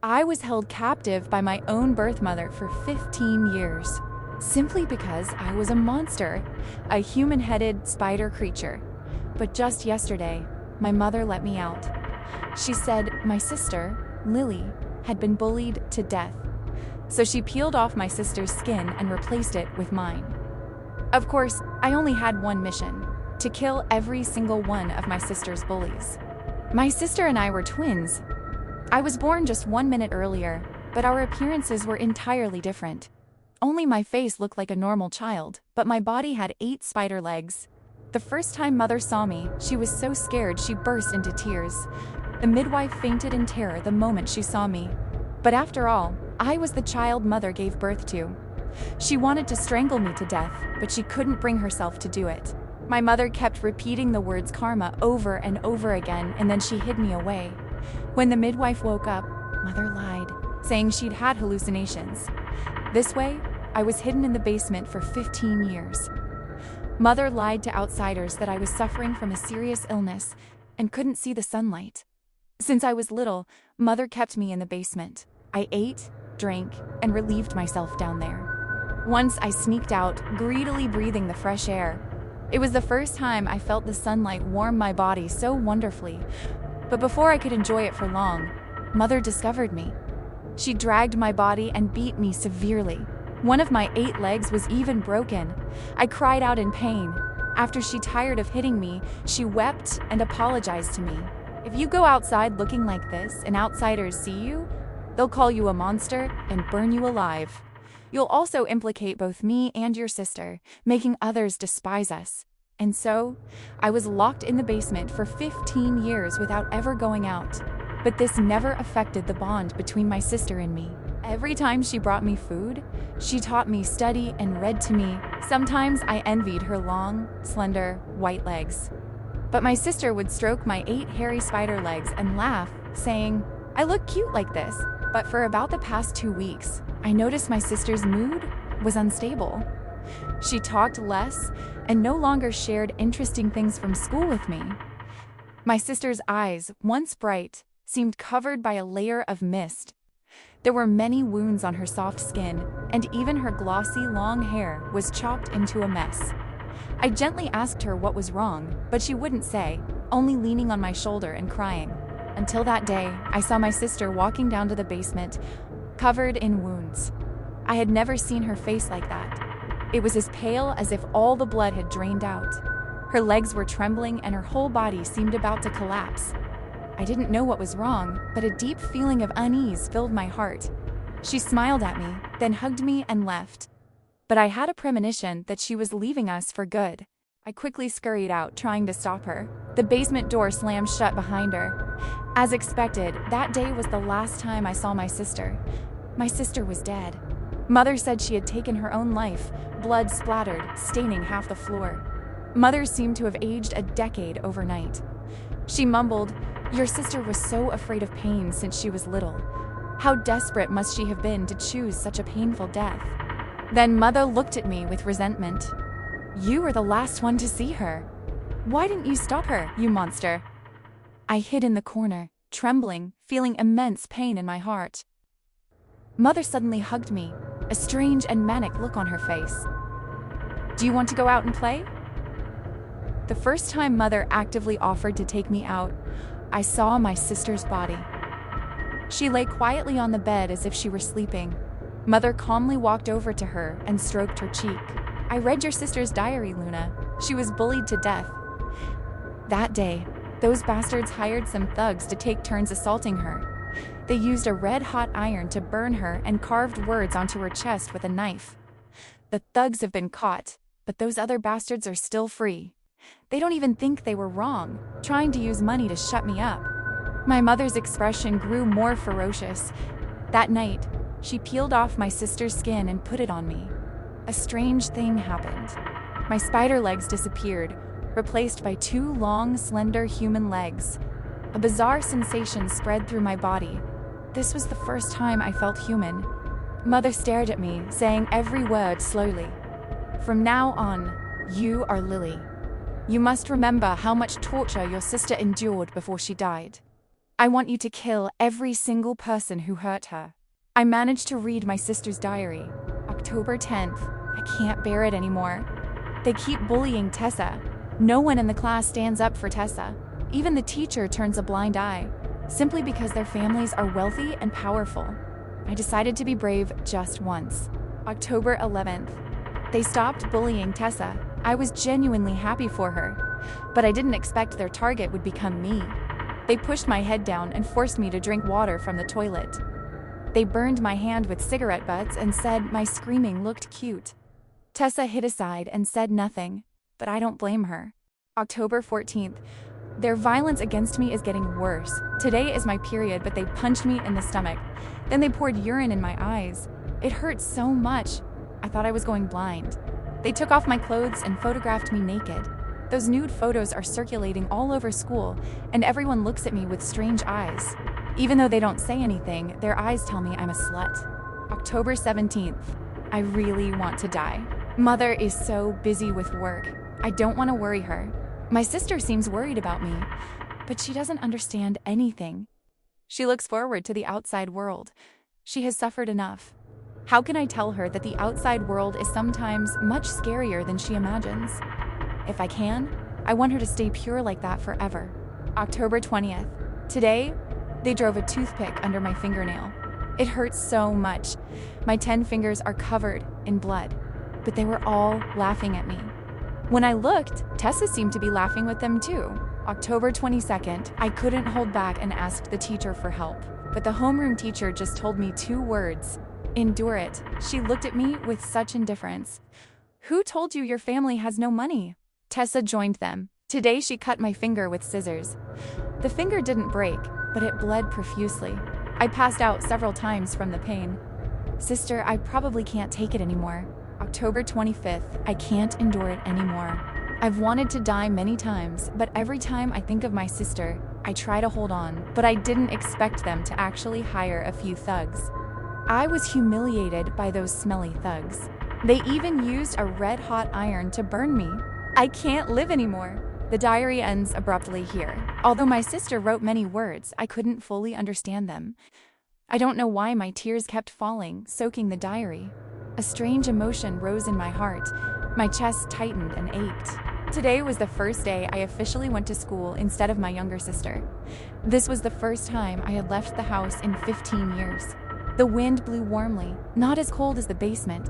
I was held captive by my own birth mother for 15 years, simply because I was a monster, a human-headed spider creature. But just yesterday, my mother let me out. She said my sister, Lily, had been bullied to death. So she peeled off my sister's skin and replaced it with mine. Of course, I only had one mission: to kill every single one of my sister's bullies. My sister and I were twins. I was born just 1 minute earlier, but our appearances were entirely different. Only my face looked like a normal child, but my body had 8 spider legs. The first time Mother saw me, she was so scared she burst into tears. The midwife fainted in terror the moment she saw me. But after all, I was the child Mother gave birth to. She wanted to strangle me to death, but she couldn't bring herself to do it. My mother kept repeating the words karma over and over again, and then she hid me away. When the midwife woke up, Mother lied, saying she'd had hallucinations. This way, I was hidden in the basement for 15 years. Mother lied to outsiders that I was suffering from a serious illness and couldn't see the sunlight. Since I was little, Mother kept me in the basement. I ate, drank, and relieved myself down there. Once I sneaked out, greedily breathing the fresh air. It was the first time I felt the sunlight warm my body so wonderfully. But before I could enjoy it for long, Mother discovered me. She dragged my body and beat me severely. One of my 8 legs was even broken. I cried out in pain. After she tired of hitting me, she wept and apologized to me. If you go outside looking like this and outsiders see you, they'll call you a monster and burn you alive. You'll also implicate both me and your sister, making others despise us. And so, I was locked in the basement for 15 years without ever going out. But this never affected the bond between my sister and me. Every time she brought me food, she taught me study and read to me. Sometimes I envied her long, slender, white legs. But my sister would stroke my 8 hairy spider legs and laugh, saying, "I look cute like this." But for about the past 2 weeks, I noticed my sister's mood was unstable. She talked less and no longer shared interesting things from school with me. My sister's eyes, once bright, seemed covered by a layer of mist. There were many wounds on her soft skin, and even her glossy, long hair was chopped into a mess. I gently asked her what was wrong, but she wouldn't say, only leaning on my shoulder and crying. Until that day, I saw my sister walking down to the basement, covered in wounds. I had never seen her face like that. It was as pale as if all the blood had drained out. Her legs were trembling and her whole body seemed about to collapse. I didn't know what was wrong, but a deep feeling of unease filled my heart. She smiled at me, then hugged me and left. But I had a premonition that she was leaving us for good. I quickly scurried out, trying to stop her. The basement door slammed shut behind her. As expected, that day was the last time I saw my sister. My sister was dead. Mother said she had taken her own life, blood splattered, staining half the floor. Mother seemed to have aged a decade overnight. She mumbled, "Your sister was so afraid of pain since she was little. How desperate must she have been to choose such a painful death?" Then Mother looked at me with resentment. "You were the last one to see her. Why didn't you stop her, you monster?" I hid in the corner, trembling, feeling immense pain in my heart. Mother suddenly hugged me, a strange and manic look on her face. "Do you want to go out and play?" The first time Mother actively offered to take me out, I saw my sister's body. She lay quietly on the bed as if she were sleeping. Mother calmly walked over to her and stroked her cheek. "I read your sister's diary, Luna. She was bullied to death. That day, those bastards hired some thugs to take turns assaulting her. They used a red-hot iron to burn her and carved words onto her chest with a knife. The thugs have been caught, but those other bastards are still free. They don't even think they were wrong, trying to use money to shut me up." My mother's expression grew more ferocious. That night, she peeled off my sister's skin and put it on me. A strange thing happened. My spider legs disappeared, replaced by 2 long, slender human legs. A bizarre sensation spread through my body. This was the first time I felt human. Mother stared at me, saying every word slowly. "From now on, you are Lily. You must remember how much torture your sister endured before she died." I want you to kill every single person who hurt her. I managed to read my sister's diary. October 10th. I can't bear it anymore. They keep bullying Tessa. No one in the class stands up for Tessa. Even the teacher turns a blind eye, simply because their families are wealthy and powerful. I decided to be brave just once. October 11th. They stopped bullying Tessa. I was genuinely happy for her, but I didn't expect their target would become me. They pushed my head down and forced me to drink water from the toilet. They burned my hand with cigarette butts and said my screaming looked cute. Tessa hid aside and said nothing, but I don't blame her. October 14th. Their violence against me is getting worse. Today is my period, but they punched me in the stomach. Then they poured urine in my eyes. It hurt so much. I thought I was going blind. They took off my clothes and photographed me naked. Those nude photos are circulating all over school, and everyone looks at me with strange eyes. Even though they don't say anything, their eyes tell me I'm a slut. October 17th. I really want to die. Mother is so busy with work. I don't want to worry her. My sister seems worried about me, but she doesn't understand anything. She looks forward to the outside world. She has suffered enough. How can I tell her that the outside world is sometimes much scarier than she imagines? If I can, I want her to stay pure like that forever. October 20th. Today, they drove a toothpick under my fingernail. It hurts so much. My 10 fingers are covered in blood, but they were all laughing at me. When I looked, Tessa seemed to be laughing with them too. October 22nd, I couldn't hold back and asked the teacher for help, but the homeroom teacher just told me 2 words: endure it. She looked at me with such indifference. Who told you your family has no money? Tessa joined them. Today she cut my finger with scissors. The finger didn't break, but it bled profusely. I passed out several times from the pain. Sister, I probably can't take it anymore. October 25th, I can't endure it anymore. I've wanted to die many times, but every time I think of my sister, I try to hold on, but I didn't expect them to actually hire a few thugs. I was humiliated by those smelly thugs. They even used a red-hot iron to burn me. I can't live anymore. The diary ends abruptly here. Although my sister wrote many words, I couldn't fully understand them. I don't know why my tears kept falling, soaking the diary. A strange emotion rose in my heart. My chest tightened and ached. Today was the first day I officially went to school instead of my younger sister. This was the first time I had left the house in 15 years. The wind blew warmly, not as cold as the basement.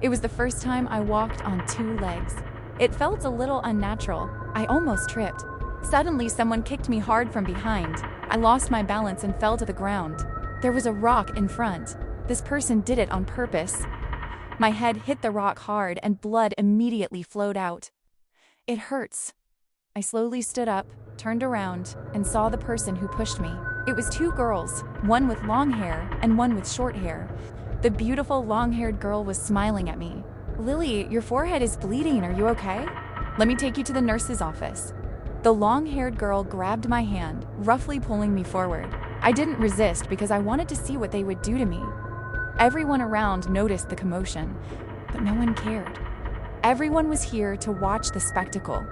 It was the first time I walked on 2 legs. It felt a little unnatural. I almost tripped. Suddenly, someone kicked me hard from behind. I lost my balance and fell to the ground. There was a rock in front. This person did it on purpose. My head hit the rock hard and blood immediately flowed out. It hurts. I slowly stood up, turned around, and saw the person who pushed me. It was 2 girls, one with long hair and one with short hair. The beautiful long-haired girl was smiling at me. Lily, your forehead is bleeding. Are you okay? Let me take you to the nurse's office. The long-haired girl grabbed my hand, roughly pulling me forward. I didn't resist because I wanted to see what they would do to me. Everyone around noticed the commotion, but no one cared. Everyone was here to watch the spectacle.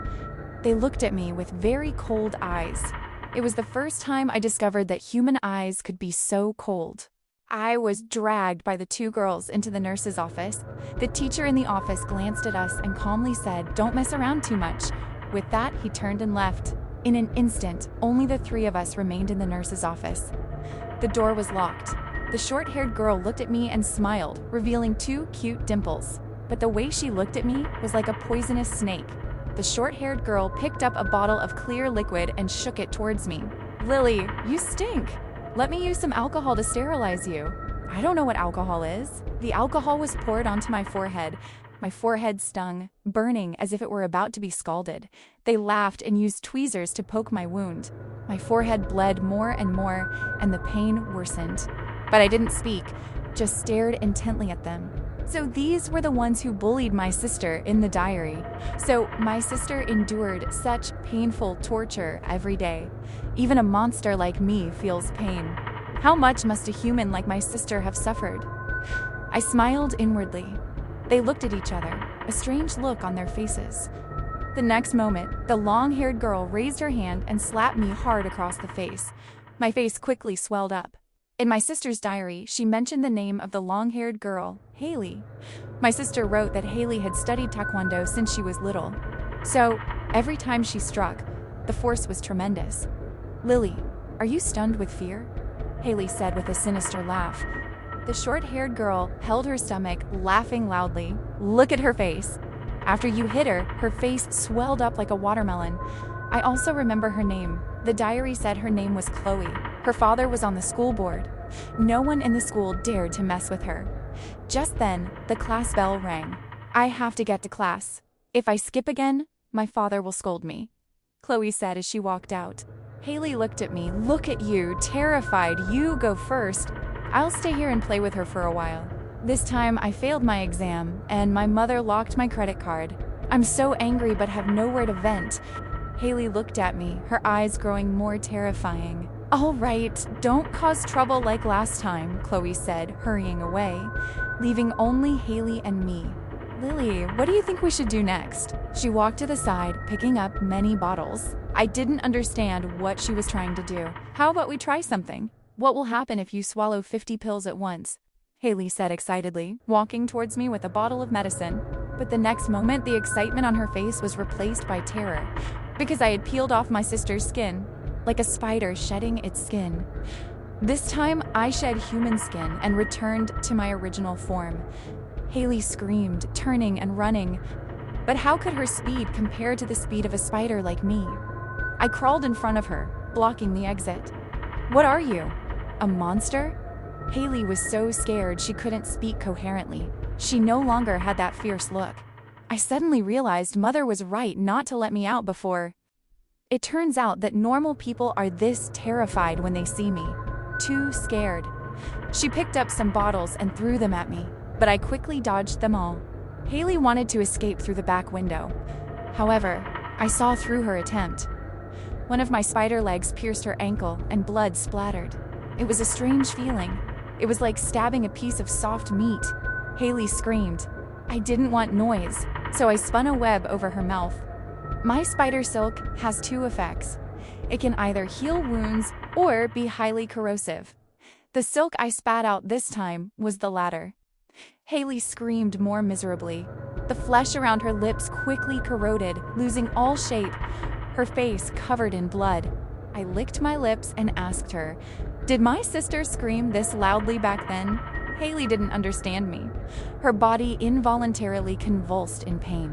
They looked at me with very cold eyes. It was the first time I discovered that human eyes could be so cold. I was dragged by the 2 girls into the nurse's office. The teacher in the office glanced at us and calmly said, "Don't mess around too much." With that, he turned and left. In an instant, only the 3 of us remained in the nurse's office. The door was locked. The short-haired girl looked at me and smiled, revealing 2 cute dimples. But the way she looked at me was like a poisonous snake. The short-haired girl picked up a bottle of clear liquid and shook it towards me. "Lily, you stink. Let me use some alcohol to sterilize you." I don't know what alcohol is. The alcohol was poured onto my forehead. My forehead stung, burning as if it were about to be scalded. They laughed and used tweezers to poke my wound. My forehead bled more and more, and the pain worsened. But I didn't speak, just stared intently at them. So these were the ones who bullied my sister in the diary. So my sister endured such painful torture every day. Even a monster like me feels pain. How much must a human like my sister have suffered? I smiled inwardly. They looked at each other, a strange look on their faces. The next moment, the long-haired girl raised her hand and slapped me hard across the face. My face quickly swelled up. In my sister's diary, she mentioned the name of the long-haired girl, Haley. My sister wrote that Haley had studied taekwondo since she was little. So, every time she struck, the force was tremendous. "Lily, are you stunned with fear?" Haley said with a sinister laugh. The short-haired girl held her stomach, laughing loudly. "Look at her face. After you hit her, her face swelled up like a watermelon." I also remember her name. The diary said her name was Chloe. Her father was on the school board. No one in the school dared to mess with her. Just then, the class bell rang. "I have to get to class. If I skip again, my father will scold me," Chloe said as she walked out. Haley looked at me. "Look at you, terrified. You go first. I'll stay here and play with her for a while." This time, I failed my exam, and my mother locked my credit card. "I'm so angry but have nowhere to vent." Haley looked at me, her eyes growing more terrifying. "All right, don't cause trouble like last time," Chloe said, hurrying away, leaving only Haley and me. "Lily, what do you think we should do next?" She walked to the side, picking up many bottles. I didn't understand what she was trying to do. "How about we try something? What will happen if you swallow 50 pills at once?" Haley said excitedly, walking towards me with a bottle of medicine. But the next moment, the excitement on her face was replaced by terror, because I had peeled off my sister's skin, like a spider shedding its skin. This time, I shed human skin and returned to my original form. Haley screamed, turning and running. But how could her speed compare to the speed of a spider like me? I crawled in front of her, blocking the exit. "What are you? A monster?" Haley was so scared she couldn't speak coherently. She no longer had that fierce look. I suddenly realized Mother was right not to let me out before. It turns out that normal people are this terrified when they see me. Too scared. She picked up some bottles and threw them at me, but I quickly dodged them all. Haley wanted to escape through the back window. However, I saw through her attempt. One of my spider legs pierced her ankle and blood splattered. It was a strange feeling. It was like stabbing a piece of soft meat. Haley screamed. I didn't want noise, so I spun a web over her mouth. My spider silk has two effects. It can either heal wounds or be highly corrosive. The silk I spat out this time was the latter. Haley screamed more miserably. The flesh around her lips quickly corroded, losing all shape, her face covered in blood. I licked my lips and asked her, "Did my sister scream this loudly back then?" Haley didn't understand me. Her body involuntarily convulsed in pain.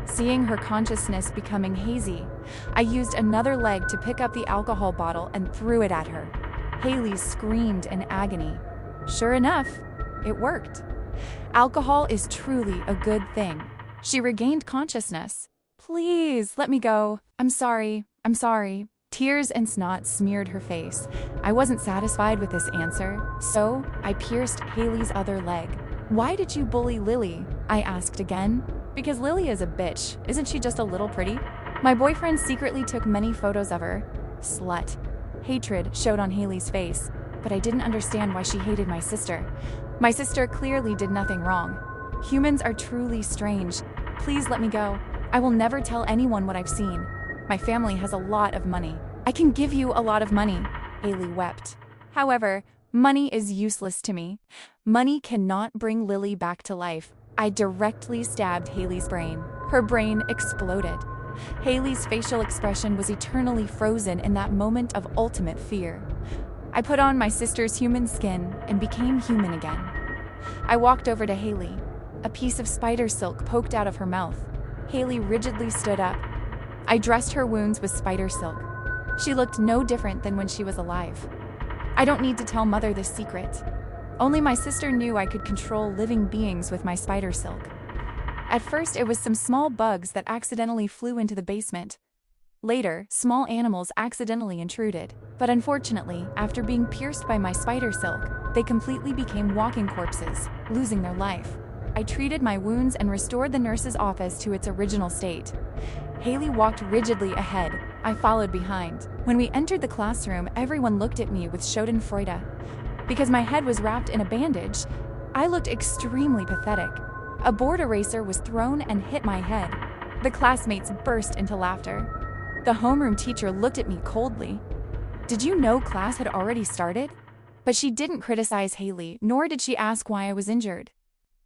Seeing her consciousness becoming hazy, I used another leg to pick up the alcohol bottle and threw it at her. Haley screamed in agony. Sure enough, it worked. Alcohol is truly a good thing. She regained consciousness. "Please, let me go. I'm sorry. I'm sorry." Tears and snot smeared her face. I wasn't satisfied with this answer, so I pierced Haley's other leg. "Why did you bully Lily?" I asked again. "Because Lily is a bitch. Isn't she just a little pretty?" My boyfriend secretly took many photos of her. Slut. Hatred showed on Haley's face, but I didn't understand why she hated my sister. My sister clearly did nothing wrong. Humans are truly strange. Please let me go. I will never tell anyone what I've seen. My family has a lot of money. I can give you a lot of money." Haley wept. "However, money is useless to me. Money cannot bring Lily back to life." I directly stabbed Haley's brain. Her brain exploded. Haley's facial expression was eternally frozen in that moment of ultimate fear. I put on my sister's human skin and became human again. I walked over to Haley. A piece of spider silk poked out of her mouth. Haley rigidly stood up. I dressed her wounds with spider silk. She looked no different than when she was alive. I don't need to tell Mother this secret. Only my sister knew I could control living beings with my spider silk. At first, it was some small bugs that accidentally flew into the basement. Later, small animals accidentally intruded. But unfortunately, after being pierced by my spider silk, they completely became walking corpses, losing their life. I treated my wounds and restored the nurse's office to its original state. Haley walked rigidly ahead. I followed behind. When we entered the classroom, everyone looked at me with schadenfreude. Because my head was wrapped in a bandage, I looked extremely pathetic. A board eraser was thrown and hit my head. The classmates burst into laughter. The homeroom teacher looked at me coldly. "Did you know class had already started?" But she didn't criticize Haley, nor did she ask why I was injured.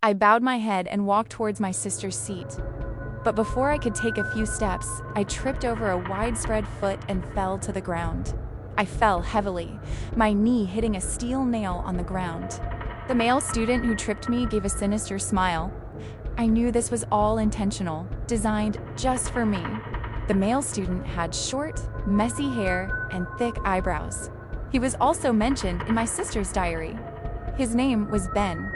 I bowed my head and walked towards my sister's seat. But before I could take a few steps, I tripped over a widespread foot and fell to the ground. I fell heavily, my knee hitting a steel nail on the ground. The male student who tripped me gave a sinister smile. I knew this was all intentional, designed just for me. The male student had short, messy hair and thick eyebrows. He was also mentioned in my sister's diary. His name was Ben.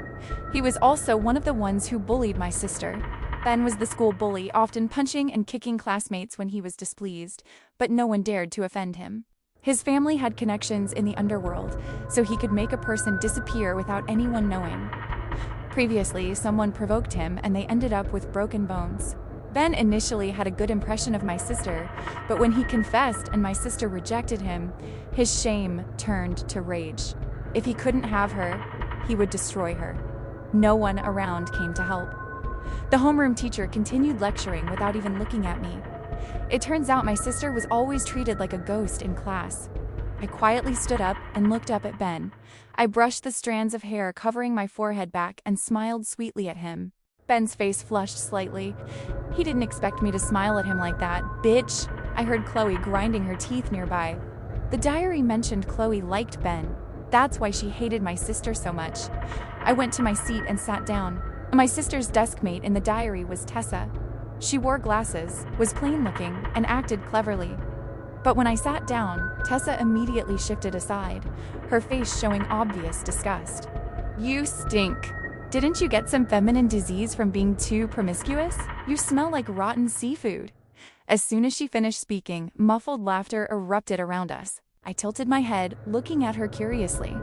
He was also one of the ones who bullied my sister. Ben was the school bully, often punching and kicking classmates when he was displeased, but no one dared to offend him. His family had connections in the underworld, so he could make a person disappear without anyone knowing. Previously, someone provoked him and they ended up with broken bones. Ben initially had a good impression of my sister, but when he confessed and my sister rejected him, his shame turned to rage. If he couldn't have her, he would destroy her. No one around came to help. The homeroom teacher continued lecturing without even looking at me. It turns out my sister was always treated like a ghost in class. I quietly stood up and looked up at Ben. I brushed the strands of hair covering my forehead back and smiled sweetly at him. Ben's face flushed slightly. He didn't expect me to smile at him like that. "Bitch!" I heard Chloe grinding her teeth nearby. The diary mentioned Chloe liked Ben. That's why she hated my sister so much. I went to my seat and sat down. My sister's deskmate in the diary was Tessa. She wore glasses, was plain-looking, and acted cleverly. But when I sat down, Tessa immediately shifted aside, her face showing obvious disgust. "You stink. Didn't you get some feminine disease from being too promiscuous? You smell like rotten seafood." As soon as she finished speaking, muffled laughter erupted around us. I tilted my head, looking at her curiously.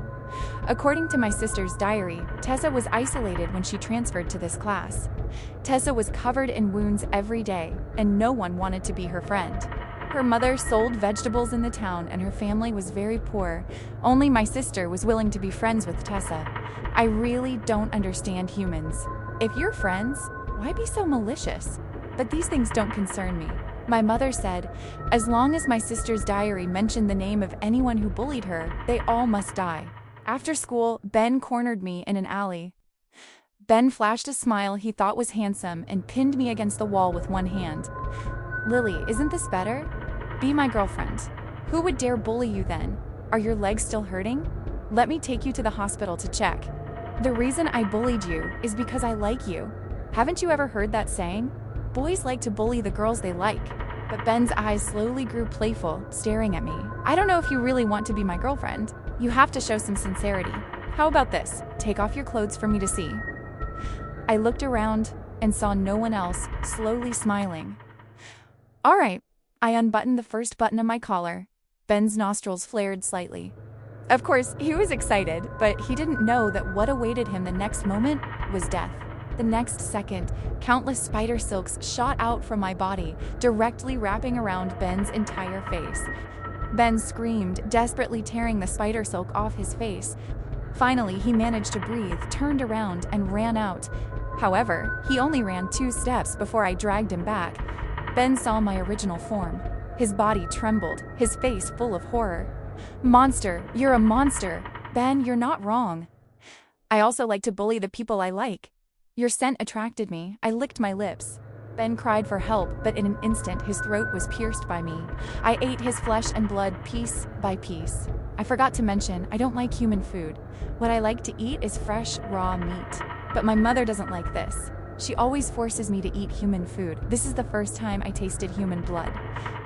According to my sister's diary, Tessa was isolated when she transferred to this class. Tessa was covered in wounds every day, and no one wanted to be her friend. Her mother sold vegetables in the town and her family was very poor. Only my sister was willing to be friends with Tessa. I really don't understand humans. If you're friends, why be so malicious? But these things don't concern me. My mother said, as long as my sister's diary mentioned the name of anyone who bullied her, they all must die. After school, Ben cornered me in an alley. Ben flashed a smile he thought was handsome and pinned me against the wall with one hand. "Lily, isn't this better? Be my girlfriend." "Who would dare bully you then? Are your legs still hurting? Let me take you to the hospital to check." "The reason I bullied you is because I like you. Haven't you ever heard that saying? Boys like to bully the girls they like." But Ben's eyes slowly grew playful, staring at me. "I don't know if you really want to be my girlfriend. You have to show some sincerity. How about this? Take off your clothes for me to see." I looked around and saw no one else, slowly smiling. "All right." I unbuttoned the first button of my collar. Ben's nostrils flared slightly. Of course, he was excited, but he didn't know that what awaited him the next moment was death. The next second, countless spider silks shot out from my body, directly wrapping around Ben's entire face. Ben screamed, desperately tearing the spider silk off his face. Finally, he managed to breathe, turned around, and ran out. However, he only ran 2 steps before I dragged him back. Ben saw my original form. His body trembled, his face full of horror. "Monster, you're a monster. Ben, you're not wrong. I also like to bully the people I like. Your scent attracted me." I licked my lips. Ben cried for help, but in an instant his throat was pierced by me. I ate his flesh and blood piece by piece. I forgot to mention, I don't like human food. What I like to eat is fresh, raw meat. But my mother doesn't like this. She always forces me to eat human food. This is the first time I tasted human blood.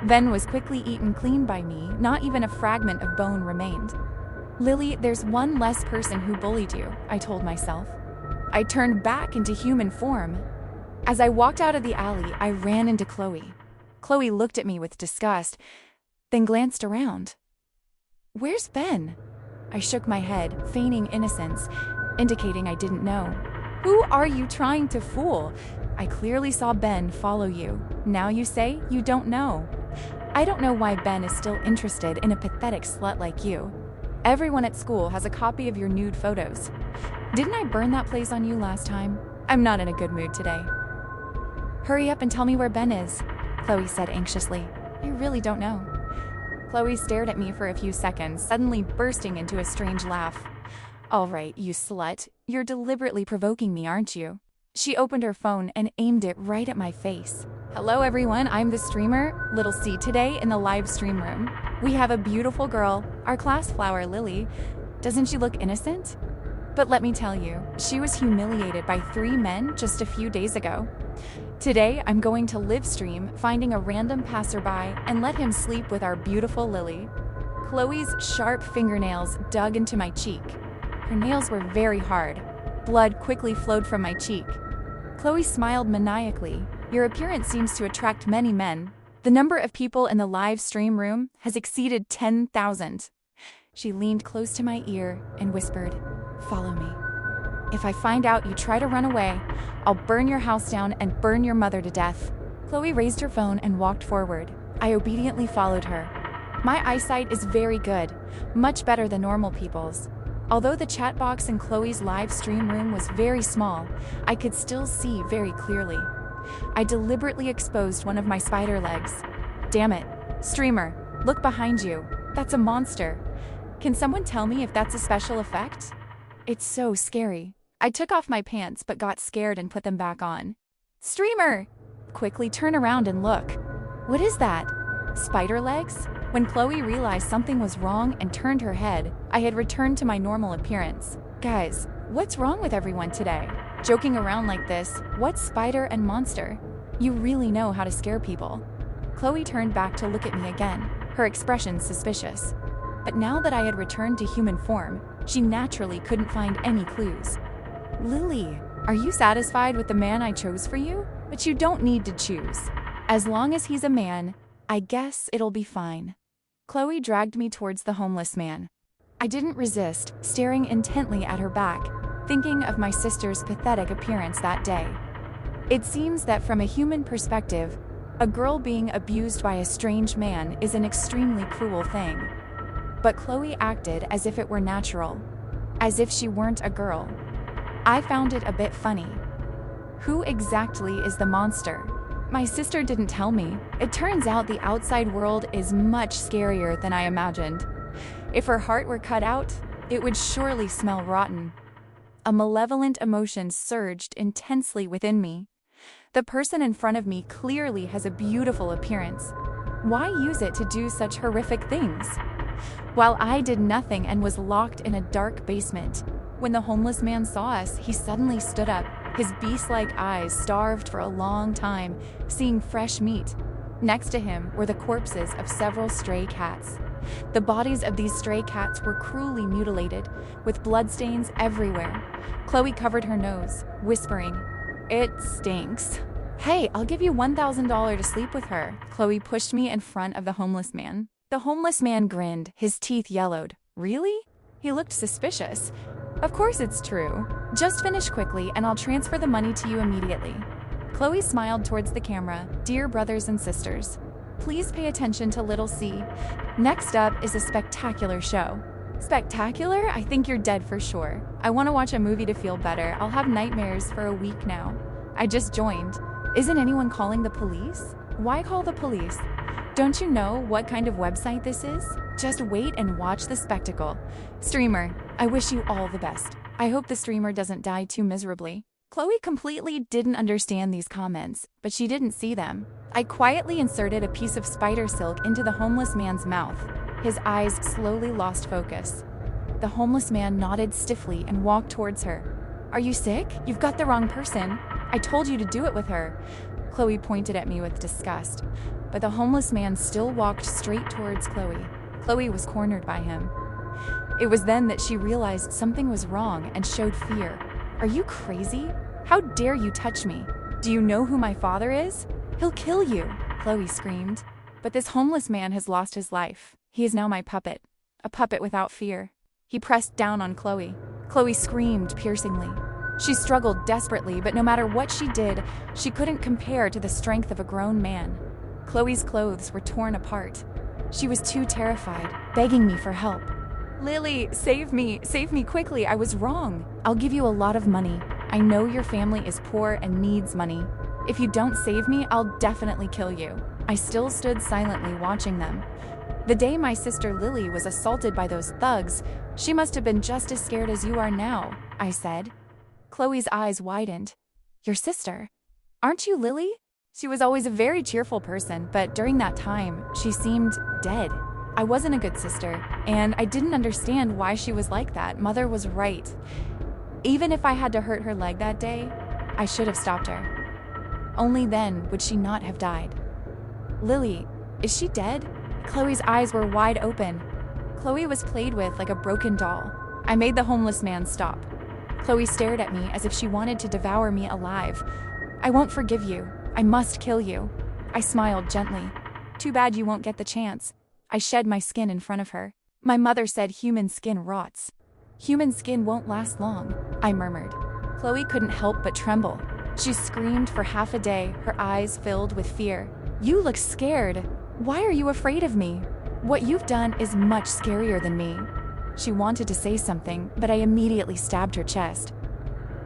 Ben was quickly eaten clean by me, not even a fragment of bone remained. "Lily, there's one less person who bullied you," I told myself. I turned back into human form. As I walked out of the alley, I ran into Chloe. Chloe looked at me with disgust, then glanced around. "Where's Ben?" I shook my head, feigning innocence, indicating I didn't know. "Who are you trying to fool? I clearly saw Ben follow you. Now you say you don't know. I don't know why Ben is still interested in a pathetic slut like you. Everyone at school has a copy of your nude photos. Didn't I burn that place on you last time? I'm not in a good mood today." "Hurry up and tell me where Ben is," Chloe said anxiously. "I really don't know." Chloe stared at me for a few seconds, suddenly bursting into a strange laugh. "All right, you slut. You're deliberately provoking me, aren't you?" She opened her phone and aimed it right at my face. "Hello everyone, I'm the streamer, Little C. Today in the live stream room, we have a beautiful girl, our class flower, Lily. Doesn't she look innocent? But let me tell you, she was humiliated by 3 men just a few days ago. Today, I'm going to live stream, finding a random passerby and let him sleep with our beautiful Lily." Chloe's sharp fingernails dug into my cheek. Her nails were very hard. Blood quickly flowed from my cheek. Chloe smiled maniacally. "Your appearance seems to attract many men. The number of people in the live stream room has exceeded 10,000. She leaned close to my ear and whispered, "Follow me. If I find out you try to run away, I'll burn your house down and burn your mother to death." Chloe raised her phone and walked forward. I obediently followed her. My eyesight is very good, much better than normal people's. Although the chat box in Chloe's live stream room was very small, I could still see very clearly. I deliberately exposed one of my spider legs. "Damn it. Streamer, look behind you. That's a monster. Can someone tell me if that's a special effect? It's so scary." I took off my pants but got scared and put them back on. "Streamer! Quickly turn around and look. What is that? Spider legs?" When Chloe realized something was wrong and turned her head, I had returned to my normal appearance. "Guys, what's wrong with everyone today? Joking around like this, what's spider and monster? You really know how to scare people." Chloe turned back to look at me again, her expression suspicious. But now that I had returned to human form, she naturally couldn't find any clues. "Lily, are you satisfied with the man I chose for you? But you don't need to choose. As long as he's a man, I guess it'll be fine." Chloe dragged me towards the homeless man. I didn't resist, staring intently at her back, thinking of my sister's pathetic appearance that day. It seems that from a human perspective, a girl being abused by a strange man is an extremely cruel thing. But Chloe acted as if it were natural, as if she weren't a girl. I found it a bit funny. Who exactly is the monster? My sister didn't tell me. It turns out the outside world is much scarier than I imagined. If her heart were cut out, it would surely smell rotten. A malevolent emotion surged intensely within me. The person in front of me clearly has a beautiful appearance. Why use it to do such horrific things? While I did nothing and was locked in a dark basement, when the homeless man saw us, he suddenly stood up, his beast-like eyes starved for a long time, seeing fresh meat. Next to him were the corpses of several stray cats. The bodies of these stray cats were cruelly mutilated, with bloodstains everywhere. Chloe covered her nose, whispering, "It stinks." "Hey, I'll give you $1,000 to sleep with her." Chloe pushed me in front of the homeless man. The homeless man grinned, his teeth yellowed. "Really?" He looked suspicious. "Of course it's true. Just finish quickly and I'll transfer the money to you immediately." Chloe smiled towards the camera. "Dear brothers and sisters, please pay attention to Little C. Next up is a spectacular show." "Spectacular? I think you're dead for sure. I want to watch a movie to feel better. I'll have nightmares for a week now. I just joined. Isn't anyone calling the police?" "Why call the police? Don't you know what kind of website this is? Just wait and watch the spectacle. Streamer, I wish you all the best. I hope the streamer doesn't die too miserably." Chloe completely didn't understand these comments, but she didn't see them. I quietly inserted a piece of spider silk into the homeless man's mouth. His eyes slowly lost focus. The homeless man nodded stiffly and walked towards her. "Are you sick? You've got the wrong person. I told you to do it with her." Chloe pointed at me with disgust, but the homeless man still walked straight towards Chloe. Chloe was cornered by him. It was then that she realized something was wrong and showed fear. "Are you crazy? How dare you touch me? Do you know who my father is? He'll kill you," Chloe screamed. "But this homeless man has lost his life. He is now my puppet, a puppet without fear." He pressed down on Chloe. Chloe screamed piercingly. She struggled desperately, but no matter what she did, she couldn't compare to the strength of a grown man. Chloe's clothes were torn apart. She was too terrified, begging me for help. "Lily, save me quickly, I was wrong. I'll give you a lot of money. I know your family is poor and needs money. If you don't save me, I'll definitely kill you." I still stood silently watching them. The day my sister Lily was assaulted by those thugs, she must have been just as scared as you are now, I said. Chloe's eyes widened. Your sister? Aren't you Lily? She was always a very cheerful person, but during that time, she seemed dead. I wasn't a good sister, and I didn't understand why she was like that. Mother was right. Even if I had to hurt her leg that day, I should have stopped her. Only then would she not have died. Lily, is she dead? Chloe's eyes were wide open. Chloe was played with like a broken doll. I made the homeless man stop. Chloe stared at me as if she wanted to devour me alive. I won't forgive you. I must kill you. I smiled gently. Too bad you won't get the chance. I shed my skin in front of her. My mother said human skin rots. Human skin won't last long, I murmured. Chloe couldn't help but tremble. She screamed for half a day, her eyes filled with fear. You look scared. Why are you afraid of me? What you've done is much scarier than me. She wanted to say something, but I immediately stabbed her chest.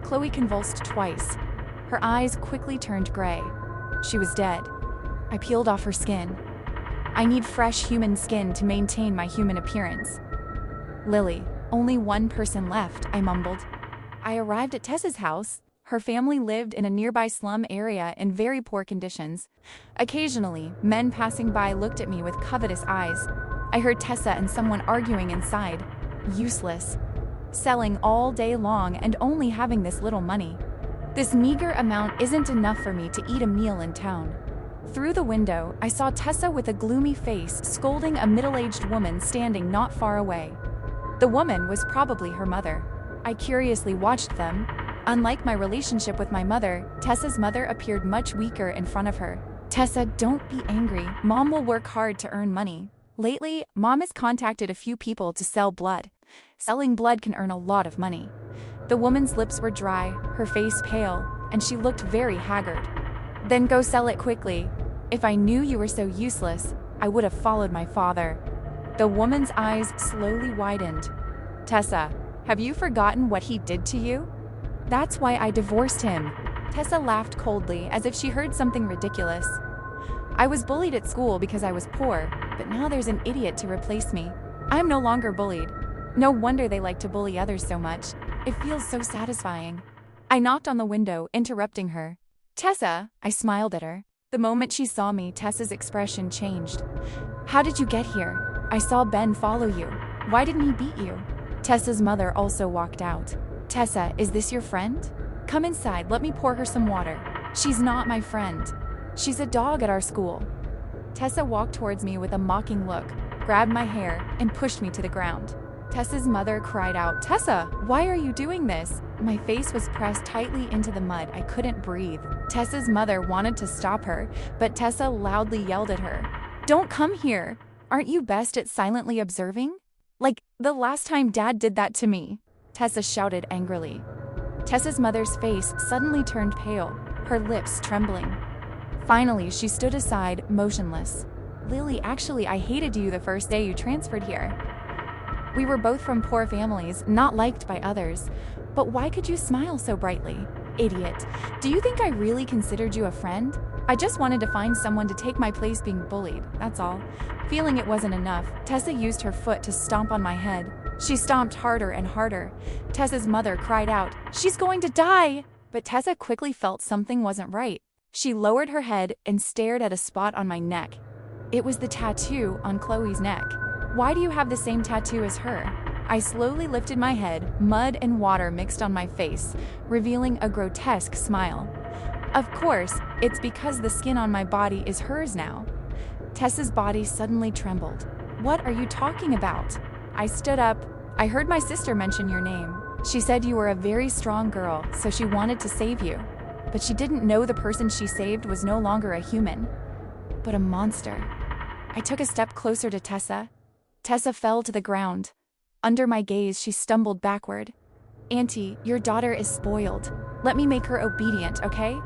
Chloe convulsed twice. Her eyes quickly turned gray. She was dead. I peeled off her skin. I need fresh human skin to maintain my human appearance. Lily, only one person left, I mumbled. I arrived at Tessa's house. Her family lived in a nearby slum area in very poor conditions. Occasionally, men passing by looked at me with covetous eyes. I heard Tessa and someone arguing inside. Useless. Selling all day long and only having this little money. This meager amount isn't enough for me to eat a meal in town. Through the window, I saw Tessa with a gloomy face scolding a middle-aged woman standing not far away. The woman was probably her mother. I curiously watched them. Unlike my relationship with my mother, Tessa's mother appeared much weaker in front of her. Tessa, don't be angry. Mom will work hard to earn money. Lately, Mom has contacted a few people to sell blood. Selling blood can earn a lot of money. The woman's lips were dry, her face pale, and she looked very haggard. Then go sell it quickly. If I knew you were so useless, I would have followed my father. The woman's eyes slowly widened. Tessa, have you forgotten what he did to you? That's why I divorced him. Tessa laughed coldly, as if she heard something ridiculous. I was bullied at school because I was poor, but now there's an idiot to replace me. I'm no longer bullied. No wonder they like to bully others so much. It feels so satisfying. I knocked on the window, interrupting her. Tessa, I smiled at her. The moment she saw me, Tessa's expression changed. How did you get here? I saw Ben follow you. Why didn't he beat you? Tessa's mother also walked out. Tessa, is this your friend? Come inside, let me pour her some water. She's not my friend. She's a dog at our school. Tessa walked towards me with a mocking look, grabbed my hair, and pushed me to the ground. Tessa's mother cried out, Tessa, why are you doing this? My face was pressed tightly into the mud. I couldn't breathe. Tessa's mother wanted to stop her, but Tessa loudly yelled at her. Don't come here. Aren't you best at silently observing? Like the last time Dad did that to me. Tessa shouted angrily. Tessa's mother's face suddenly turned pale, her lips trembling. Finally, she stood aside, motionless. Lily, actually, I hated you the first day you transferred here. We were both from poor families, not liked by others. But why could you smile so brightly? Idiot. Do you think I really considered you a friend? I just wanted to find someone to take my place being bullied, that's all. Feeling it wasn't enough, Tessa used her foot to stomp on my head. She stomped harder and harder. Tessa's mother cried out, She's going to die! But Tessa quickly felt something wasn't right. She lowered her head and stared at a spot on my neck. It was the tattoo on Chloe's neck. Why do you have the same tattoo as her? I slowly lifted my head, mud and water mixed on my face, revealing a grotesque smile. Of course, it's because the skin on my body is hers now. Tessa's body suddenly trembled. What are you talking about? I stood up. I heard my sister mention your name. She said you were a very strong girl, so she wanted to save you. But she didn't know the person she saved was no longer a human, but a monster. I took a step closer to Tessa. Tessa fell to the ground. Under my gaze, she stumbled backward. Auntie, your daughter is spoiled. Let me make her obedient, okay?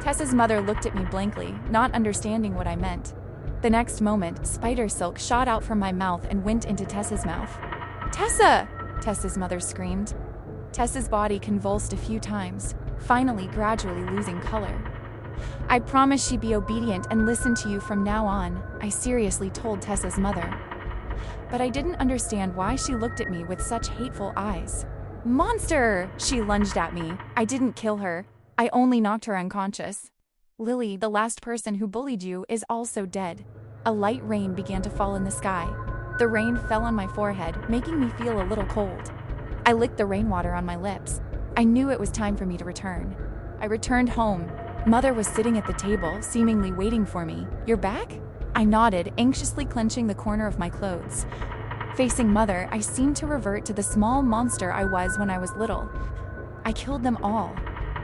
Tessa's mother looked at me blankly, not understanding what I meant. The next moment, spider silk shot out from my mouth and went into Tessa's mouth. Tessa! Tessa's mother screamed. Tessa's body convulsed a few times, finally gradually losing color. I promise she'd be obedient and listen to you from now on, I seriously told Tessa's mother. but I didn't understand why she looked at me with such hateful eyes. "Monster!" She lunged at me. I didn't kill her. I only knocked her unconscious. "Lily, the last person who bullied you is also dead." A light rain began to fall in the sky. The rain fell on my forehead, making me feel a little cold. I licked the rainwater on my lips. I knew it was time for me to return. I returned home. Mother was sitting at the table, seemingly waiting for me. "You're back?" I nodded, anxiously clenching the corner of my clothes. Facing Mother, I seemed to revert to the small monster I was when I was little. I killed them all.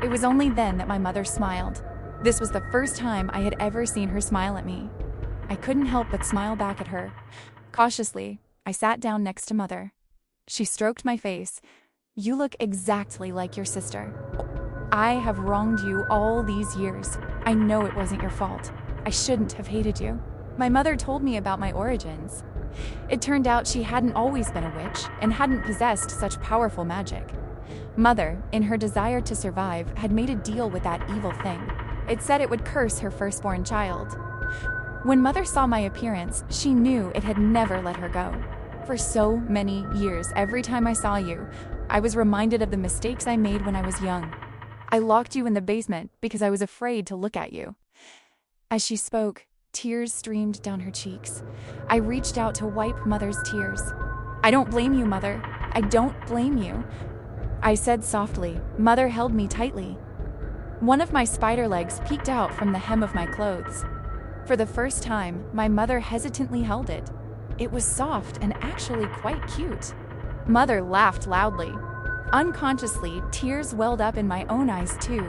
It was only then that my mother smiled. This was the first time I had ever seen her smile at me. I couldn't help but smile back at her. Cautiously, I sat down next to Mother. She stroked my face. "You look exactly like your sister. I have wronged you all these years. I know it wasn't your fault. I shouldn't have hated you." My mother told me about my origins. It turned out she hadn't always been a witch and hadn't possessed such powerful magic. Mother, in her desire to survive, had made a deal with that evil thing. It said it would curse her firstborn child. When Mother saw my appearance, she knew it had never let her go. For so many years, every time I saw you, I was reminded of the mistakes I made when I was young. I locked you in the basement because I was afraid to look at you. As she spoke, tears streamed down her cheeks. I reached out to wipe Mother's tears. "I don't blame you, Mother. I don't blame you," I said softly. Mother held me tightly. One of my spider legs peeked out from the hem of my clothes. For the first time, my mother hesitantly held it. It was soft and actually quite cute. Mother laughed loudly. Unconsciously, tears welled up in my own eyes too.